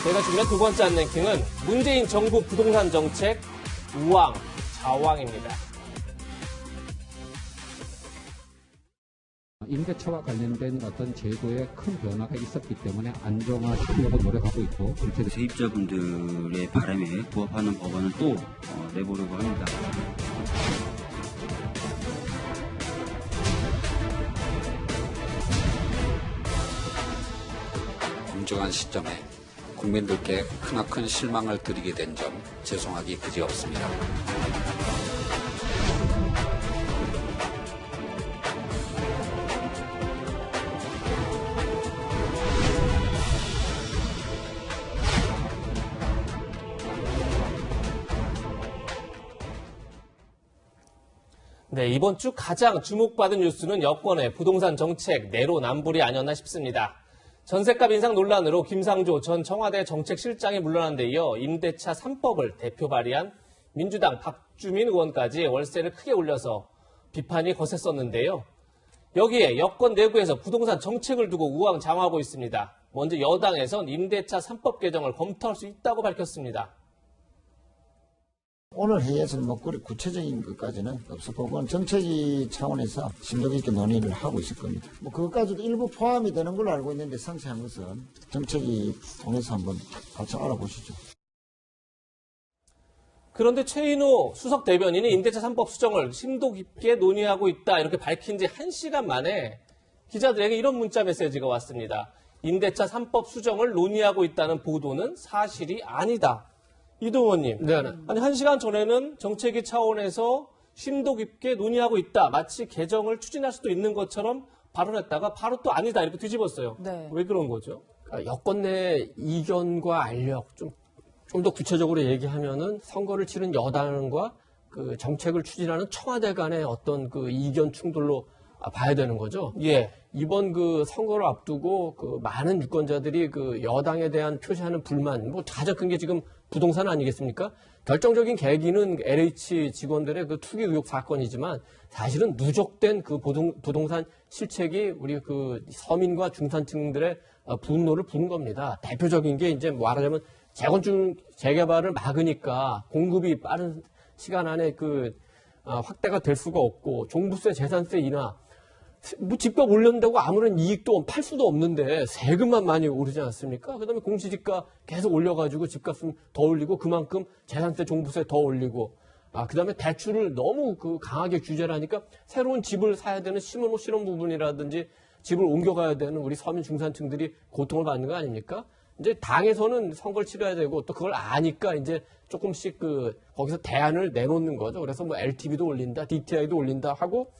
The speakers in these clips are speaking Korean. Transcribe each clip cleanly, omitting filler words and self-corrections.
제가 준비한 두 번째 안랭킹은 문재인 정부 부동산 정책 우왕, 좌왕입니다. 임대차와 관련된 어떤 제도에 큰 변화가 있었기 때문에 안정화시키려고 노력하고 있고, 그렇게 세입자분들의 바람에 부합하는 법안을 또 내보려고 합니다. 엄중한 시점에 국민들께 크나큰 실망을 드리게 된 점 죄송하기 그지없습니다. 네, 이번 주 가장 주목받은 뉴스는 여권의 부동산 정책 내로남불이 아니었나 싶습니다. 전셋값 인상 논란으로 김상조 전 청와대 정책실장이 물러난 데 이어 임대차 3법을 대표 발의한 민주당 박주민 의원까지 월세를 크게 올려서 비판이 거셌었는데요. 여기에 여권 내부에서 부동산 정책을 두고 우왕좌왕하고 있습니다. 먼저 여당에선 임대차 3법 개정을 검토할 수 있다고 밝혔습니다. 오늘 회의에서는 뭐 구체적인 것까지는 없었고, 그건 정책위 차원에서 심도 깊게 논의를 하고 있을 겁니다. 뭐 그것까지도 일부 포함이 되는 걸로 알고 있는데 상세한 것은 정책위 통해서 한번 같이 알아보시죠. 그런데 최인호 수석 대변인이 임대차 3법 수정을 심도 깊게 논의하고 있다 이렇게 밝힌 지 1시간 만에 기자들에게 이런 문자 메시지가 왔습니다. 임대차 3법 수정을 논의하고 있다는 보도는 사실이 아니다. 이동원님, 네네. 아니 1시간 전에는 정책위 차원에서 심도 깊게 논의하고 있다. 마치 개정을 추진할 수도 있는 것처럼 발언했다가 바로 또 아니다 이렇게 뒤집었어요. 네. 왜 그런 거죠? 여권 내 이견과 알력 좀 더 구체적으로 얘기하면은 선거를 치른 여당과 그 정책을 추진하는 청와대 간의 어떤 그 이견 충돌로 봐야 되는 거죠. 예. 이번 그 선거를 앞두고 그 많은 유권자들이 그 여당에 대한 표시하는 불만, 뭐 가장 큰 게 지금 부동산 아니겠습니까? 결정적인 계기는 LH 직원들의 그 투기 의혹 사건이지만 사실은 누적된 그 부동산 실책이 우리 그 서민과 중산층들의 분노를 부른 겁니다. 대표적인 게 이제 말하자면 재건축 재개발을 막으니까 공급이 빠른 시간 안에 그 확대가 될 수가 없고 종부세, 재산세 인하, 뭐 집값 올린다고 아무런 이익도 팔 수도 없는데 세금만 많이 오르지 않습니까? 그다음에 공시지가 계속 올려가지고 집값은 더 올리고 그만큼 재산세, 종부세 더 올리고, 그다음에 대출을 너무 그 강하게 규제를 하니까 새로운 집을 사야 되는 실업 부분이라든지 집을 옮겨가야 되는 우리 서민 중산층들이 고통을 받는 거 아닙니까? 이제 당에서는 선거를 치러야 되고 또 그걸 아니까 이제 조금씩 거기서 대안을 내놓는 거죠. 그래서 뭐 LTV도 올린다, DTI도 올린다 하고,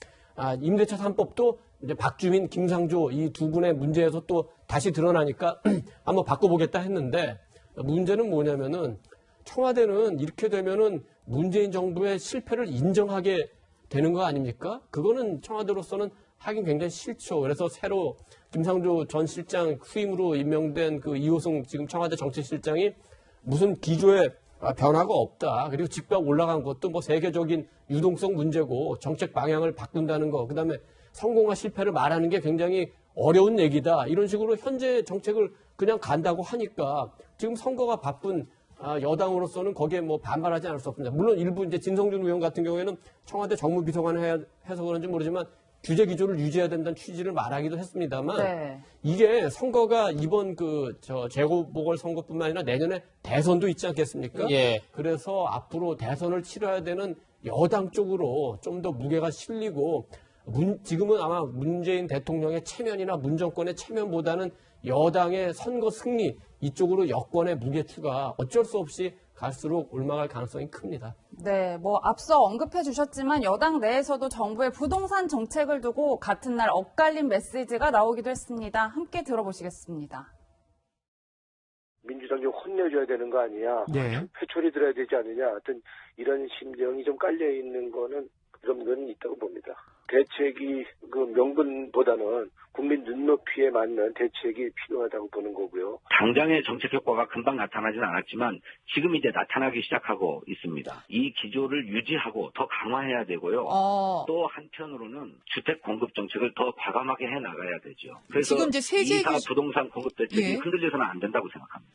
임대차 3법도 이제 박주민, 김상조 이 두 분의 문제에서 또 다시 드러나니까 한번 바꿔보겠다 했는데, 문제는 뭐냐면은 청와대는 이렇게 되면은 문재인 정부의 실패를 인정하게 되는 거 아닙니까? 그거는 청와대로서는 하긴 굉장히 싫죠. 그래서 새로 김상조 전 실장 후임으로 임명된 그 이호승 지금 청와대 정책실장이 무슨 기조에 변화가 없다. 그리고 집값 올라간 것도 뭐 세계적인 유동성 문제고 정책 방향을 바꾼다는 거. 그다음에 성공과 실패를 말하는 게 굉장히 어려운 얘기다. 이런 식으로 현재 정책을 그냥 간다고 하니까 지금 선거가 바쁜 여당으로서는 거기에 뭐 반발하지 않을 수 없습니다. 물론 일부 이제 진성준 의원 같은 경우에는 청와대 정무비서관을 해서 그런지 모르지만 규제 기조를 유지해야 된다는 취지를 말하기도 했습니다만, 네. 이게 선거가 이번 재보궐선거뿐만 아니라 내년에 대선도 있지 않겠습니까? 예. 그래서 앞으로 대선을 치러야 되는 여당 쪽으로 좀 더 무게가 실리고, 지금은 아마 문재인 대통령의 체면이나 문정권의 체면보다는 여당의 선거 승리 이쪽으로 여권의 무게추가 어쩔 수 없이 갈수록 올라갈 가능성이 큽니다. 네, 뭐 앞서 언급해 주셨지만 여당 내에서도 정부의 부동산 정책을 두고 같은 날 엇갈린 메시지가 나오기도 했습니다. 함께 들어보시겠습니다. 민주당 좀 혼내줘야 되는 거 아니냐. 네. 회초리 들어야 되지 않느냐. 하여튼 이런 심정이 좀 깔려 있는 거는 그런 건 있다고 봅니다. 대책이 그 명분보다는 국민 눈높이에 맞는 대책이 필요하다고 보는 거고요. 당장의 정책 효과가 금방 나타나진 않았지만 지금 이제 나타나기 시작하고 있습니다. 이 기조를 유지하고 더 강화해야 되고요. 또 한편으로는 주택 공급 정책을 더 과감하게 해 나가야 되죠. 그래서 지금 이제 세제 부동산 공급 대책이 예. 흔들려서는 안 된다고 생각합니다.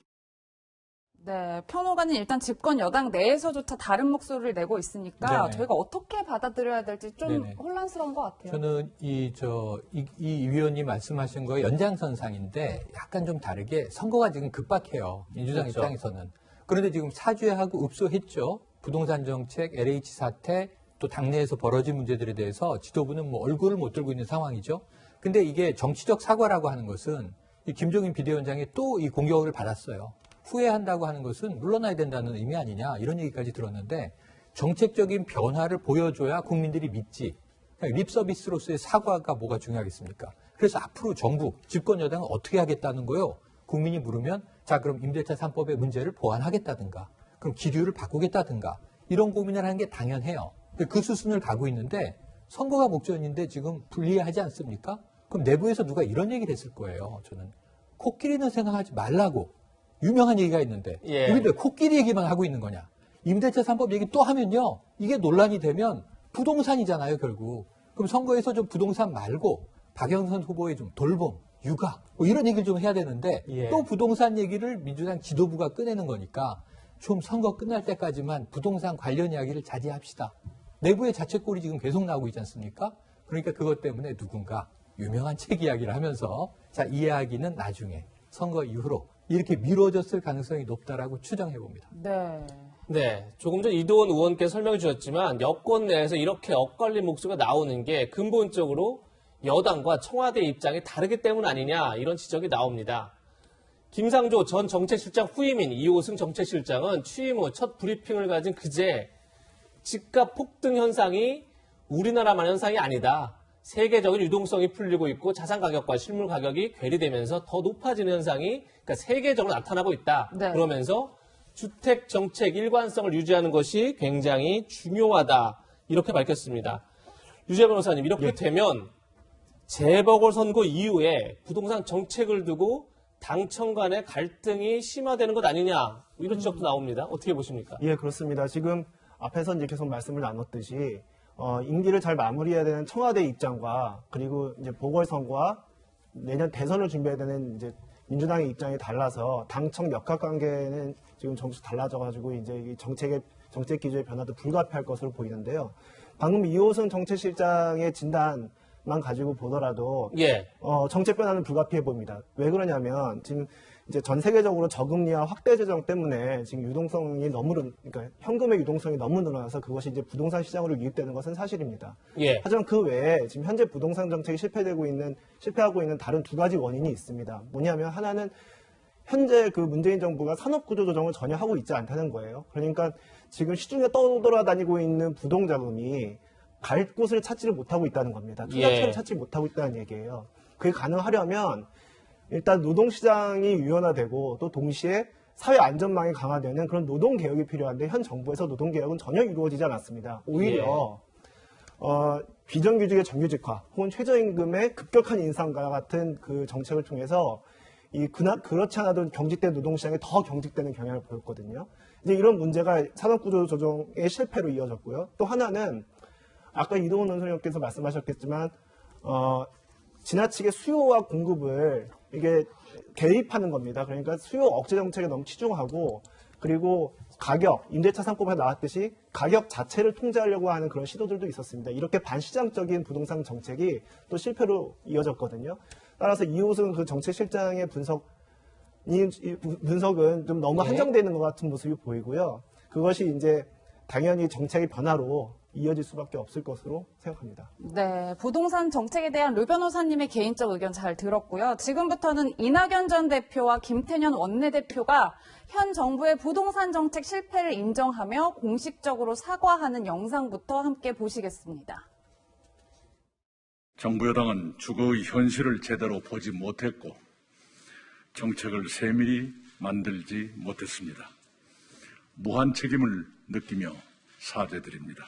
네, 평론가는 일단 집권 여당 내에서조차 다른 목소리를 내고 있으니까 네네. 저희가 어떻게 받아들여야 될지 좀 네네. 혼란스러운 것 같아요. 저는 이 위원님 말씀하신 거 연장선상인데 약간 좀 다르게 선거가 지금 급박해요. 민주당 그렇죠. 입장에서는. 그런데 지금 사죄하고 읍소했죠. 부동산 정책, LH 사태, 또 당내에서 벌어진 문제들에 대해서 지도부는 뭐 얼굴을 못 들고 있는 상황이죠. 근데 이게 정치적 사과라고 하는 것은 이 김종인 비대위원장이 또 이 공격을 받았어요. 후회한다고 하는 것은 물러나야 된다는 의미 아니냐 이런 얘기까지 들었는데 정책적인 변화를 보여줘야 국민들이 믿지. 립 서비스로서의 사과가 뭐가 중요하겠습니까? 그래서 앞으로 정부, 집권 여당은 어떻게 하겠다는 거요? 국민이 물으면 자 그럼 임대차 3법의 문제를 보완하겠다든가 그럼 기류를 바꾸겠다든가 이런 고민을 하는 게 당연해요. 그 수순을 가고 있는데 선거가 목전인데 지금 불리하지 않습니까? 그럼 내부에서 누가 이런 얘기를 했을 거예요. 저는 코끼리는 생각하지 말라고 유명한 얘기가 있는데 예. 우리 왜 코끼리 얘기만 하고 있는 거냐. 임대차 3법 얘기 또 하면요. 이게 논란이 되면 부동산이잖아요, 결국. 그럼 선거에서 좀 부동산 말고 박영선 후보의 좀 돌봄, 육아 뭐 이런 얘기를 좀 해야 되는데 예. 또 부동산 얘기를 민주당 지도부가 꺼내는 거니까 좀 선거 끝날 때까지만 부동산 관련 이야기를 자제합시다. 내부의 자책골이 지금 계속 나오고 있지 않습니까? 그러니까 그것 때문에 누군가 유명한 책 이야기를 하면서 자, 이 이야기는 나중에 선거 이후로 이렇게 미뤄졌을 가능성이 높다라고 추정해 봅니다. 네. 네, 조금 전 이도원 의원께서 설명해 주셨지만 여권 내에서 이렇게 엇갈린 목소리가 나오는 게 근본적으로 여당과 청와대 입장이 다르기 때문 아니냐 이런 지적이 나옵니다. 김상조 전 정책실장 후임인 이호승 정책실장은 취임 후 첫 브리핑을 가진 그제 집값 폭등 현상이 우리나라만 현상이 아니다. 세계적인 유동성이 풀리고 있고 자산 가격과 실물 가격이 괴리되면서 더 높아지는 현상이 그러니까 세계적으로 나타나고 있다. 네. 그러면서 주택 정책 일관성을 유지하는 것이 굉장히 중요하다. 이렇게 밝혔습니다. 유재 변호사님, 이렇게 되면 재보궐선거 이후에 부동산 정책을 두고 당청 간의 갈등이 심화되는 것 아니냐 이런 지적도 나옵니다. 어떻게 보십니까? 예, 그렇습니다. 지금 앞에서 이제 계속 말씀을 나눴듯이 임기를 잘 마무리해야 되는 청와대 입장과 그리고 이제 보궐선거와 내년 대선을 준비해야 되는 이제 민주당의 입장이 달라서 당청 역학 관계는 지금 정수 달라져가지고 이제 이 정책 기조의 변화도 불가피할 것으로 보이는데요. 방금 이호승 정책실장의 진단만 가지고 보더라도 예. 정책 변화는 불가피해 보입니다. 왜 그러냐면 지금 이제 전 세계적으로 저금리와 확대 재정 때문에 지금 유동성이 그러니까 현금의 유동성이 너무 늘어나서 그것이 이제 부동산 시장으로 유입되는 것은 사실입니다. 예. 하지만 그 외에 지금 현재 부동산 정책이 실패하고 있는 다른 두 가지 원인이 있습니다. 뭐냐면 하나는 현재 그 문재인 정부가 산업구조 조정을 전혀 하고 있지 않다는 거예요. 그러니까 지금 시중에 떠돌아다니고 있는 부동자금이 갈 곳을 찾지를 못하고 있다는 겁니다. 투자처를 예. 찾지 못하고 있다는 얘기예요. 그게 가능하려면 일단 노동시장이 유연화되고 또 동시에 사회 안전망이 강화되는 그런 노동개혁이 필요한데 현 정부에서 노동개혁은 전혀 이루어지지 않았습니다. 오히려 비정규직의 정규직화 혹은 최저임금의 급격한 인상과 같은 그 정책을 통해서 그렇지 않아도 경직된 노동시장이 더 경직되는 경향을 보였거든요. 이제 이런 문제가 산업구조 조정의 실패로 이어졌고요. 또 하나는 아까 이동훈 원소님께서 말씀하셨겠지만 지나치게 수요와 공급을 이게 개입하는 겁니다. 그러니까 수요 억제 정책에 너무 치중하고 그리고 가격, 임대차 3법에 나왔듯이 가격 자체를 통제하려고 하는 그런 시도들도 있었습니다. 이렇게 반시장적인 부동산 정책이 또 실패로 이어졌거든요. 따라서 이호승 그 정책실장의 분석은 좀 너무 한정되는 것 같은 모습이 보이고요. 그것이 이제 당연히 정책의 변화로 이어질 수밖에 없을 것으로 생각합니다. 네, 부동산 정책에 대한 류 변호사님의 개인적 의견 잘 들었고요. 지금부터는 이낙연 전 대표와 김태년 원내대표가 현 정부의 부동산 정책 실패를 인정하며 공식적으로 사과하는 영상부터 함께 보시겠습니다. 정부 여당은 주거의 현실을 제대로 보지 못했고 정책을 세밀히 만들지 못했습니다. 무한 책임을 느끼며 사죄드립니다.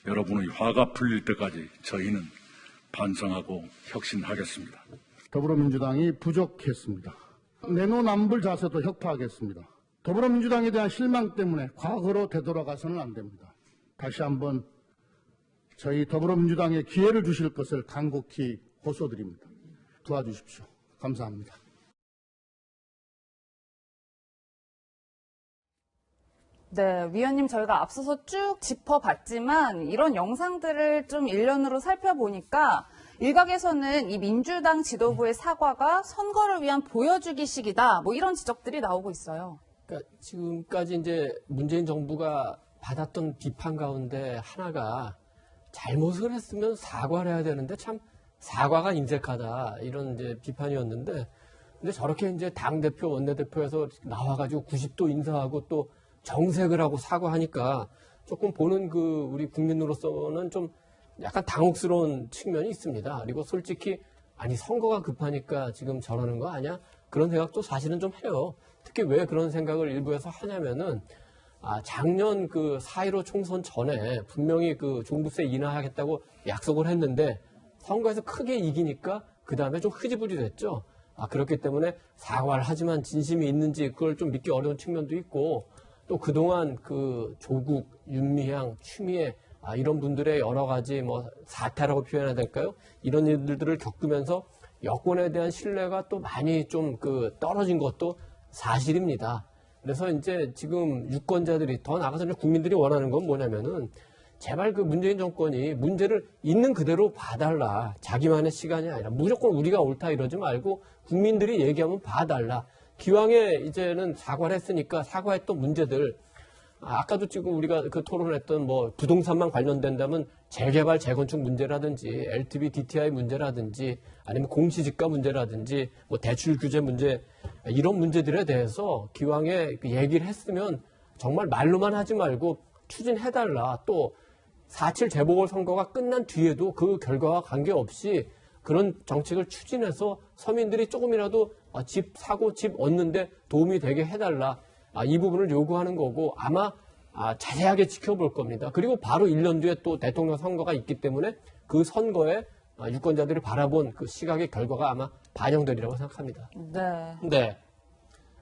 여러분의 화가 풀릴 때까지 저희는 반성하고 혁신하겠습니다. 더불어민주당이 부족했습니다. 내노남불 자세도 혁파하겠습니다. 더불어민주당에 대한 실망 때문에 과거로 되돌아가서는 안 됩니다. 다시 한번 저희 더불어민주당에 기회를 주실 것을 간곡히 호소드립니다. 도와주십시오. 감사합니다. 네, 위원님 저희가 앞서서 쭉 짚어봤지만 이런 영상들을 좀 일련으로 살펴보니까 일각에서는 이 민주당 지도부의 사과가 선거를 위한 보여주기식이다. 뭐 이런 지적들이 나오고 있어요. 그러니까 지금까지 이제 문재인 정부가 받았던 비판 가운데 하나가 잘못을 했으면 사과를 해야 되는데 참 사과가 인색하다 이런 이제 비판이었는데 근데 저렇게 이제 당대표 원내대표에서 나와가지고 90도 인사하고 또 정색을 하고 사과하니까 조금 보는 그 우리 국민으로서는 좀 약간 당혹스러운 측면이 있습니다. 그리고 솔직히 아니 선거가 급하니까 지금 저러는 거 아니야? 그런 생각도 사실은 좀 해요. 특히 왜 그런 생각을 일부에서 하냐면은 작년 그 4.15 총선 전에 분명히 그 종부세 인하하겠다고 약속을 했는데 선거에서 크게 이기니까 그 다음에 좀 흐지부지 됐죠. 그렇기 때문에 사과를 하지만 진심이 있는지 그걸 좀 믿기 어려운 측면도 있고 또 그동안 그 조국, 윤미향, 추미애 이런 분들의 여러 가지 뭐 사태라고 표현해야 될까요? 이런 일들을 겪으면서 여권에 대한 신뢰가 또 많이 좀 그 떨어진 것도 사실입니다. 그래서 이제 지금 유권자들이 더 나가서 국민들이 원하는 건 뭐냐면은 제발 그 문재인 정권이 문제를 있는 그대로 봐달라. 자기만의 시간이 아니라 무조건 우리가 옳다 이러지 말고 국민들이 얘기하면 봐달라. 기왕에 이제는 사과를 했으니까 사과했던 문제들 아까도 지금 우리가 그 토론했던 뭐 부동산만 관련된다면 재개발, 재건축 문제라든지 LTV, DTI 문제라든지 아니면 공시지가 문제라든지 뭐 대출 규제 문제 이런 문제들에 대해서 기왕에 얘기를 했으면 정말 말로만 하지 말고 추진해달라. 또 4.7 재보궐선거가 끝난 뒤에도 그 결과와 관계없이 그런 정책을 추진해서 서민들이 조금이라도 집 사고 집 얻는데 도움이 되게 해달라. 이 부분을 요구하는 거고 아마 자세하게 지켜볼 겁니다. 그리고 바로 1년 뒤에 또 대통령 선거가 있기 때문에 그 선거에 유권자들이 바라본 그 시각의 결과가 아마 반영되리라고 생각합니다. 네.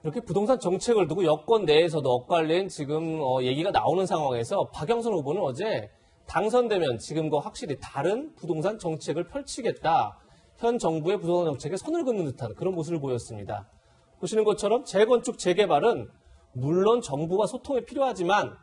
이렇게 부동산 정책을 두고 여권 내에서도 엇갈린 지금 얘기가 나오는 상황에서 박영선 후보는 어제 당선되면 지금과 확실히 다른 부동산 정책을 펼치겠다. 현 정부의 부동산 정책에 선을 긋는 듯한 그런 모습을 보였습니다. 보시는 것처럼 재건축, 재개발은 물론 정부와 소통이 필요하지만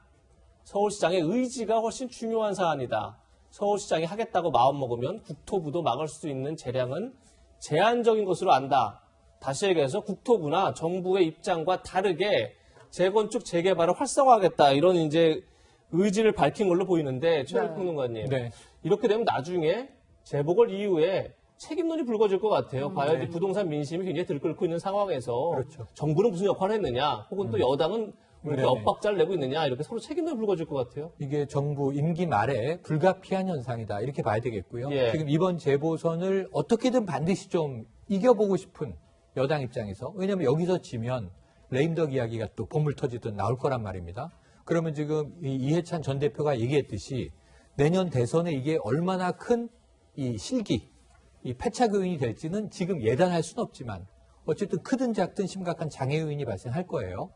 서울시장의 의지가 훨씬 중요한 사안이다. 서울시장이 하겠다고 마음먹으면 국토부도 막을 수 있는 재량은 제한적인 것으로 안다. 다시 얘기해서 국토부나 정부의 입장과 다르게 재건축, 재개발을 활성화하겠다. 이런 이제 의지를 밝힌 걸로 보이는데 최영일 평론가님. 이렇게 되면 나중에 재보궐 이후에 책임론이 불거질 것 같아요. 과연 부동산 민심이 굉장히 들끓고 있는 상황에서 정부는 무슨 역할을 했느냐 혹은 또 여당은 이렇게 엇박자를 내고 있느냐 이렇게 서로 책임론이 불거질 것 같아요. 이게 정부 임기 말에 불가피한 현상이다 이렇게 봐야 되겠고요. 지금 이번 재보선을 어떻게든 반드시 좀 이겨보고 싶은 여당 입장에서 왜냐하면 여기서 지면 레임덕 이야기가 또 본물 터지듯 나올 거란 말입니다. 그러면 지금 이해찬 전 대표가 얘기했듯이 내년 대선에 이게 얼마나 큰 이 실기 이 패착 요인이 될지는 지금 예단할 수는 없지만 어쨌든 크든 작든 심각한 장애 요인이 발생할 거예요.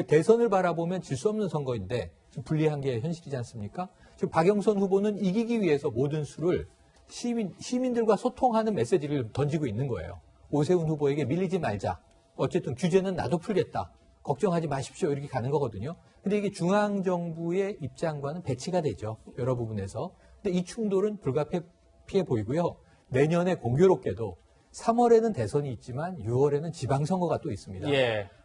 대선을 바라보면 질 수 없는 선거인데 지금 불리한 게 현실이지 않습니까? 지금 박영선 후보는 이기기 위해서 모든 수를 시민들과 소통하는 메시지를 던지고 있는 거예요. 오세훈 후보에게 밀리지 말자. 어쨌든 규제는 나도 풀겠다. 걱정하지 마십시오. 이렇게 가는 거거든요. 근데 이게 중앙정부의 입장과는 배치가 되죠. 여러 부분에서. 근데 이 충돌은 불가피해 보이고요. 내년에 공교롭게도 3월에는 대선이 있지만 6월에는 지방선거가 또 있습니다.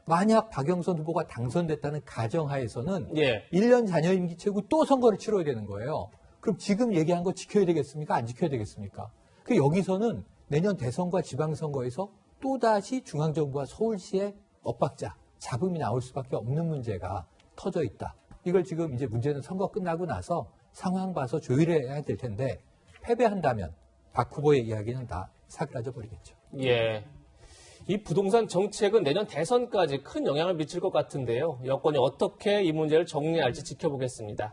만약 박영선 후보가 당선됐다는 가정하에서는 1년 잔여 임기 채우고 또 선거를 치러야 되는 거예요. 그럼 지금 얘기한 거 지켜야 되겠습니까? 안 지켜야 되겠습니까? 여기서는 내년 대선과 지방선거에서 또다시 중앙정부와 서울시의 엇박자, 잡음이 나올 수밖에 없는 문제가 터져 있다. 이걸 지금 이제 문제는 선거 끝나고 나서 상황 봐서 조율해야 될 텐데 패배한다면 박 후보의 이야기는 다 사그라져 버리겠죠. 이 부동산 정책은 내년 대선까지 큰 영향을 미칠 것 같은데요. 여권이 어떻게 이 문제를 정리할지 지켜보겠습니다.